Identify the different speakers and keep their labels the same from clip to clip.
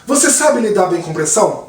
Speaker 1: Você sabe lidar bem com pressão?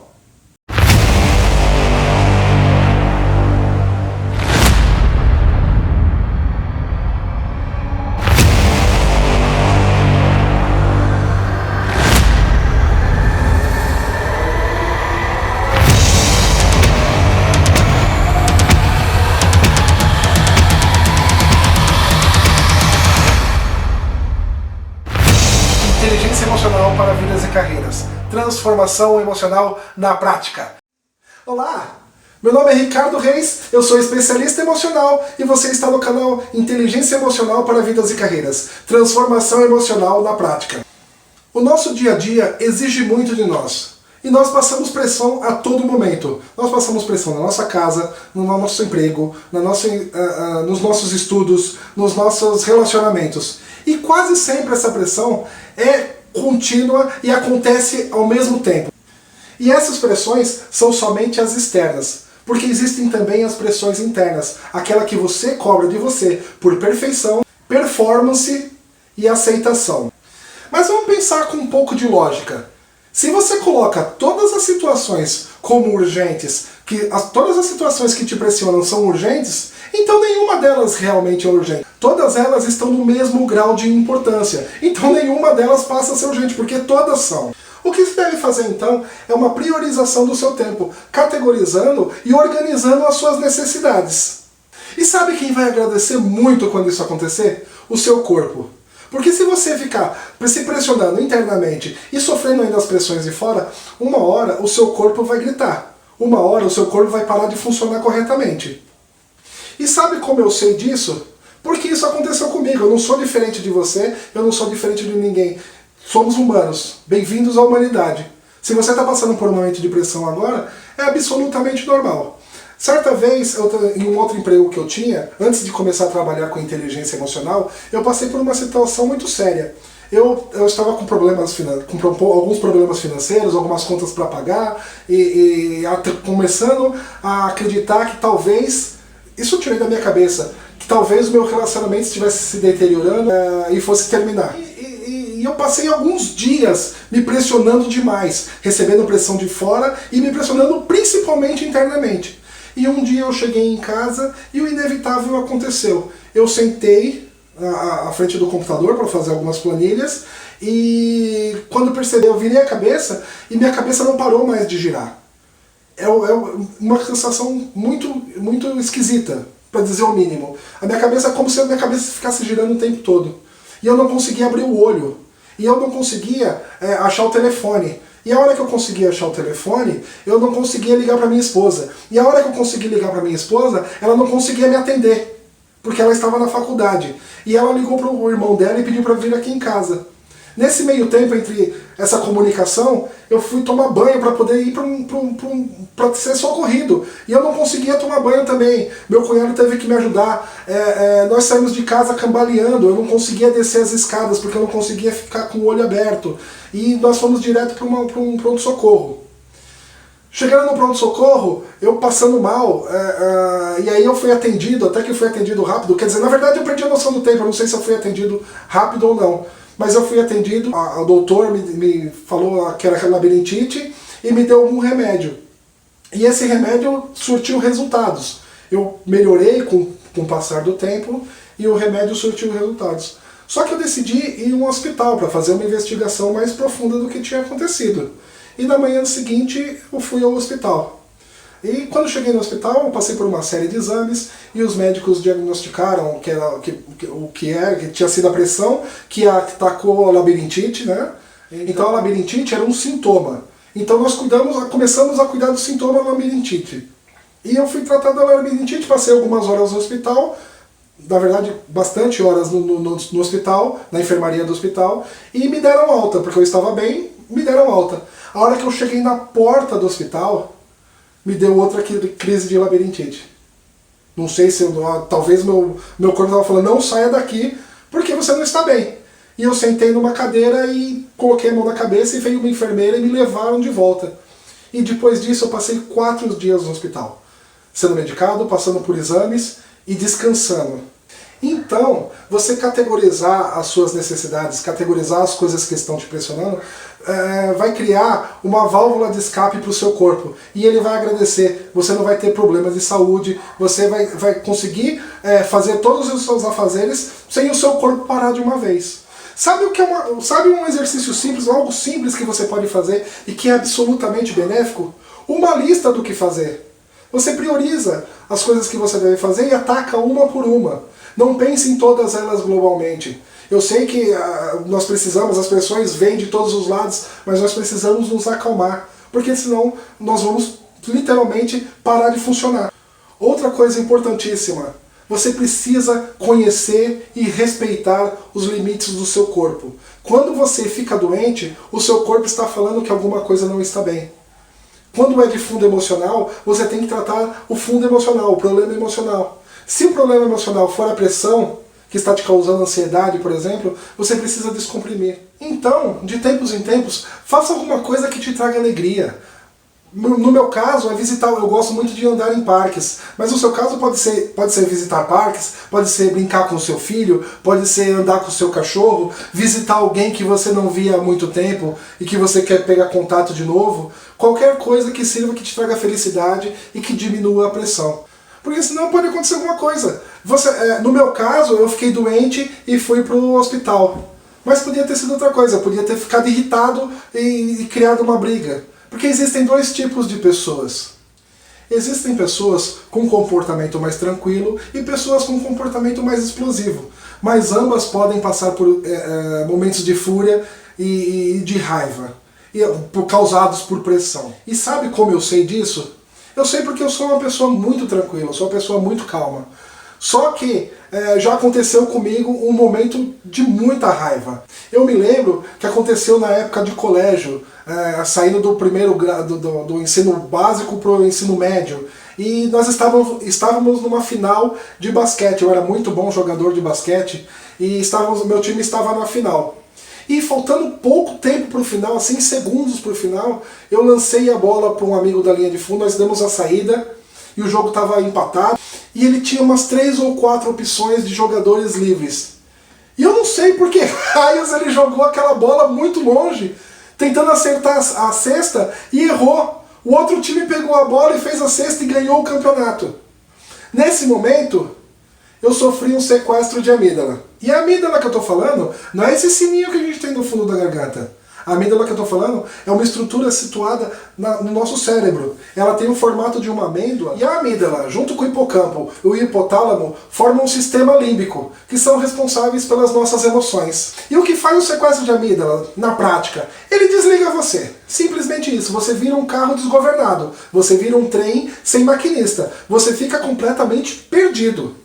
Speaker 1: Inteligência emocional para vidas e carreiras. Transformação emocional na prática. Olá! Meu nome é Ricardo Reis, eu sou especialista emocional e você está no canal Inteligência Emocional para Vidas e Carreiras. Transformação emocional na prática. O nosso dia a dia exige muito de nós. E nós passamos pressão a todo momento. Nós passamos pressão na nossa casa, no nosso emprego, nos nossos estudos, nos nossos relacionamentos. E quase sempre essa pressão é contínua e acontece ao mesmo tempo. E essas pressões são somente as externas, porque existem também as pressões internas, aquela que você cobra de você por perfeição, performance e aceitação. Mas vamos pensar com um pouco de lógica. Se você coloca todas as situações como urgentes, todas as situações que te pressionam são urgentes, então nenhuma delas realmente é urgente. Todas elas estão no mesmo grau de importância, então nenhuma delas passa a ser urgente, porque todas são. O que você deve fazer então é uma priorização do seu tempo, categorizando e organizando as suas necessidades. E sabe quem vai agradecer muito quando isso acontecer? O seu corpo. Porque se você ficar se pressionando internamente e sofrendo ainda as pressões de fora, uma hora o seu corpo vai gritar. Uma hora o seu corpo vai parar de funcionar corretamente. E sabe como eu sei disso? Porque isso aconteceu comigo. Eu não sou diferente de você, eu não sou diferente de ninguém. Somos humanos. Bem-vindos à humanidade. Se você está passando por um momento de pressão agora, é absolutamente normal. Certa vez, em um outro emprego que eu tinha, antes de começar a trabalhar com inteligência emocional, eu passei por uma situação muito séria. Eu estava com alguns problemas financeiros, algumas contas para pagar, começando a acreditar que talvez, isso eu tirei da minha cabeça, que talvez o meu relacionamento estivesse se deteriorando e fosse terminar. E eu passei alguns dias me pressionando demais, recebendo pressão de fora e me pressionando principalmente internamente. E um dia eu cheguei em casa e o inevitável aconteceu. Eu sentei à frente do computador para fazer algumas planilhas e quando percebi, eu virei a cabeça e minha cabeça não parou mais de girar. É uma sensação muito esquisita, para dizer o mínimo. A minha cabeça é como se a minha cabeça ficasse girando o tempo todo. E eu não conseguia abrir o olho. E eu não conseguia achar o telefone. E a hora que eu conseguia achar o telefone, eu não conseguia ligar para minha esposa. E a hora que eu consegui ligar para minha esposa, ela não conseguia me atender, porque ela estava na faculdade. E ela ligou para o irmão dela e pediu para vir aqui em casa. Nesse meio tempo, entre essa comunicação, eu fui tomar banho para poder ir para ser socorrido. E eu não conseguia tomar banho também. Meu cunhado teve que me ajudar. Nós saímos de casa cambaleando. Eu não conseguia descer as escadas porque eu não conseguia ficar com o olho aberto. E nós fomos direto para um pronto-socorro. Chegando no pronto-socorro, eu passando mal, e aí eu fui atendido, até que eu fui atendido rápido. Quer dizer, na verdade eu perdi a noção do tempo, eu não sei se eu fui atendido rápido ou não. Mas eu fui atendido, o doutor me falou que era labirintite e me deu um remédio. E esse remédio surtiu resultados. Eu melhorei com o passar do tempo e o remédio surtiu resultados. Só que eu decidi ir a um hospital para fazer uma investigação mais profunda do que tinha acontecido. E na manhã seguinte eu fui ao hospital. E quando cheguei no hospital, eu passei por uma série de exames e os médicos diagnosticaram que tinha sido a pressão que atacou a labirintite, né? Então a labirintite era um sintoma. Então nós começamos a cuidar do sintoma da labirintite. E eu fui tratado da labirintite, passei algumas horas no hospital, na verdade bastante horas no hospital, na enfermaria do hospital, e me deram alta, porque eu estava bem, me deram alta. A hora que eu cheguei na porta do hospital, me deu outra crise de labirintite. Não sei se talvez meu corpo estava falando, não saia daqui, porque você não está bem. E eu sentei numa cadeira e coloquei a mão na cabeça e veio uma enfermeira e me levaram de volta. E depois disso eu passei 4 dias no hospital, sendo medicado, passando por exames e descansando. Então, você categorizar as suas necessidades, categorizar as coisas que estão te pressionando, vai criar uma válvula de escape para o seu corpo. E ele vai agradecer. Você não vai ter problemas de saúde. Você vai conseguir fazer todos os seus afazeres sem o seu corpo parar de uma vez. Sabe o que sabe um exercício simples, algo simples que você pode fazer e que é absolutamente benéfico? Uma lista do que fazer. Você prioriza as coisas que você deve fazer e ataca uma por uma. Não pense em todas elas globalmente. Eu sei que nós precisamos, as pressões vêm de todos os lados, mas nós precisamos nos acalmar, porque senão nós vamos literalmente parar de funcionar. Outra coisa importantíssima, você precisa conhecer e respeitar os limites do seu corpo. Quando você fica doente, o seu corpo está falando que alguma coisa não está bem. Quando é de fundo emocional, você tem que tratar o fundo emocional, o problema emocional. Se o problema emocional for a pressão, que está te causando ansiedade, por exemplo, você precisa descomprimir. Então, de tempos em tempos, faça alguma coisa que te traga alegria. No meu caso, é visitar. Eu gosto muito de andar em parques, mas no seu caso pode ser visitar parques, pode ser brincar com o seu filho, pode ser andar com o seu cachorro, visitar alguém que você não via há muito tempo e que você quer pegar contato de novo. Qualquer coisa que sirva, que te traga felicidade e que diminua a pressão. Porque senão pode acontecer alguma coisa. No meu caso, eu fiquei doente e fui para o hospital. Mas podia ter sido outra coisa, podia ter ficado irritado e criado uma briga. Porque existem dois tipos de pessoas. Existem pessoas com comportamento mais tranquilo e pessoas com comportamento mais explosivo. Mas ambas podem passar por momentos de fúria e de raiva, causados por pressão. E sabe como eu sei disso? Eu sei porque eu sou uma pessoa muito tranquila, eu sou uma pessoa muito calma. Só que já aconteceu comigo um momento de muita raiva. Eu me lembro que aconteceu na época de colégio, saindo do primeiro grado, do ensino básico para o ensino médio. E nós estávamos numa final de basquete. Eu era muito bom jogador de basquete e meu time estava na final. E faltando pouco tempo para o final, assim, segundos para o final, eu lancei a bola para um amigo da linha de fundo, nós demos a saída e o jogo estava empatado. E ele tinha umas 3 ou 4 opções de jogadores livres. E eu não sei por que raios ele jogou aquela bola muito longe, tentando acertar a cesta, e errou. O outro time pegou a bola e fez a cesta e ganhou o campeonato. Nesse momento, eu sofri um sequestro de amígdala. E a amígdala que eu estou falando não é esse sininho que a gente tem no fundo da garganta. A amígdala que eu estou falando é uma estrutura situada no nosso cérebro. Ela tem o formato de uma amêndoa. E a amígdala, junto com o hipocampo e o hipotálamo, formam um sistema límbico, que são responsáveis pelas nossas emoções. E o que faz o sequestro de amígdala, na prática? Ele desliga você. Simplesmente isso. Você vira um carro desgovernado. Você vira um trem sem maquinista. Você fica completamente perdido.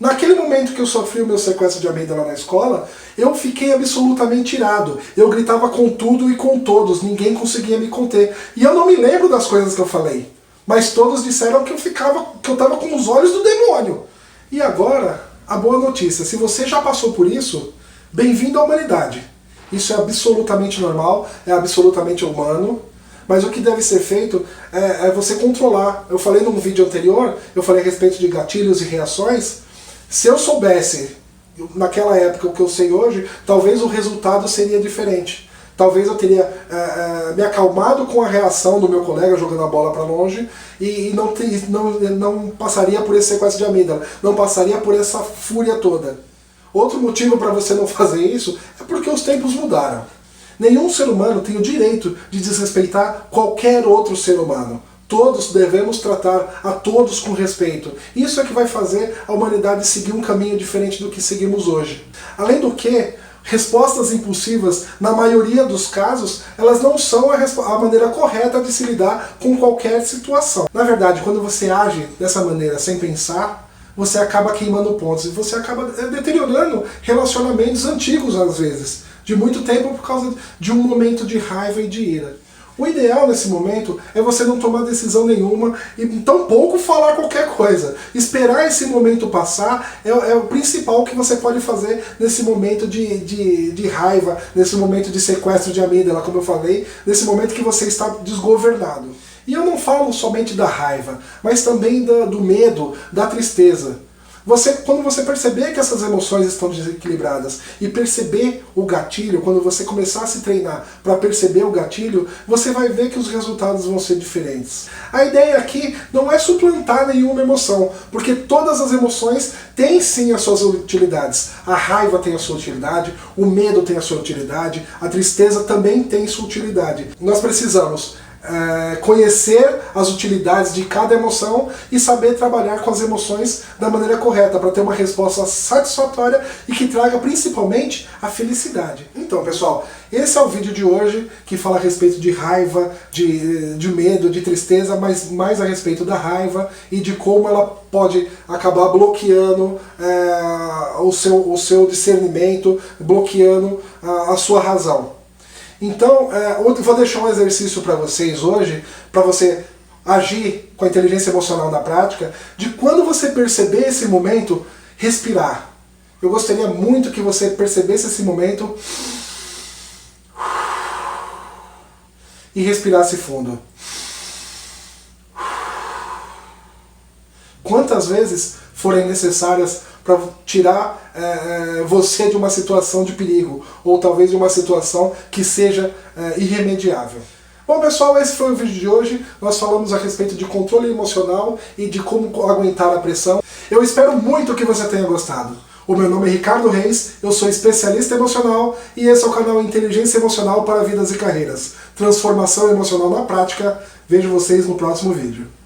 Speaker 1: Naquele momento que eu sofri o meu sequestro de amígdala na escola, eu fiquei absolutamente irado. Eu gritava com tudo e com todos, ninguém conseguia me conter. E eu não me lembro das coisas que eu falei, mas todos disseram que eu estava com os olhos do demônio. E agora, a boa notícia, se você já passou por isso, bem-vindo à humanidade. Isso é absolutamente normal, é absolutamente humano. Mas o que deve ser feito é você controlar. Eu falei num vídeo anterior, eu falei a respeito de gatilhos e reações. Se eu soubesse, naquela época, o que eu sei hoje, talvez o resultado seria diferente. Talvez eu teria me acalmado com a reação do meu colega jogando a bola para longe e não passaria por esse sequestro de amígdala, não passaria por essa fúria toda. Outro motivo para você não fazer isso é porque os tempos mudaram. Nenhum ser humano tem o direito de desrespeitar qualquer outro ser humano. Todos devemos tratar a todos com respeito. Isso é que vai fazer a humanidade seguir um caminho diferente do que seguimos hoje. Além do que, respostas impulsivas, na maioria dos casos, elas não são a maneira correta de se lidar com qualquer situação. Na verdade, quando você age dessa maneira sem pensar, você acaba queimando pontos e você acaba deteriorando relacionamentos antigos, às vezes, de muito tempo por causa de um momento de raiva e de ira. O ideal nesse momento é você não tomar decisão nenhuma e tampouco falar qualquer coisa. Esperar esse momento passar é o principal que você pode fazer nesse momento de raiva, nesse momento de sequestro de amígdala, como eu falei, nesse momento que você está desgovernado. E eu não falo somente da raiva, mas também do medo, da tristeza. Quando você perceber que essas emoções estão desequilibradas e perceber o gatilho, quando você começar a se treinar para perceber o gatilho, você vai ver que os resultados vão ser diferentes. A ideia aqui não é suplantar nenhuma emoção, porque todas as emoções têm sim as suas utilidades. A raiva tem a sua utilidade, o medo tem a sua utilidade, a tristeza também tem sua utilidade. Nós precisamos conhecer as utilidades de cada emoção e saber trabalhar com as emoções da maneira correta para ter uma resposta satisfatória e que traga principalmente a felicidade. Então, pessoal, esse é o vídeo de hoje que fala a respeito de raiva, de medo, de tristeza, mas mais a respeito da raiva e de como ela pode acabar bloqueando o seu discernimento, bloqueando a sua razão. Então, eu vou deixar um exercício para vocês hoje, para você agir com a inteligência emocional na prática, de quando você perceber esse momento, respirar. Eu gostaria muito que você percebesse esse momento e respirasse fundo. Quantas vezes forem necessárias para tirar você de uma situação de perigo, ou talvez de uma situação que seja irremediável. Bom, pessoal, esse foi o vídeo de hoje. Nós falamos a respeito de controle emocional e de como aguentar a pressão. Eu espero muito que você tenha gostado. O meu nome é Ricardo Reis, eu sou especialista emocional e esse é o canal Inteligência Emocional para Vidas e Carreiras. Transformação emocional na prática. Vejo vocês no próximo vídeo.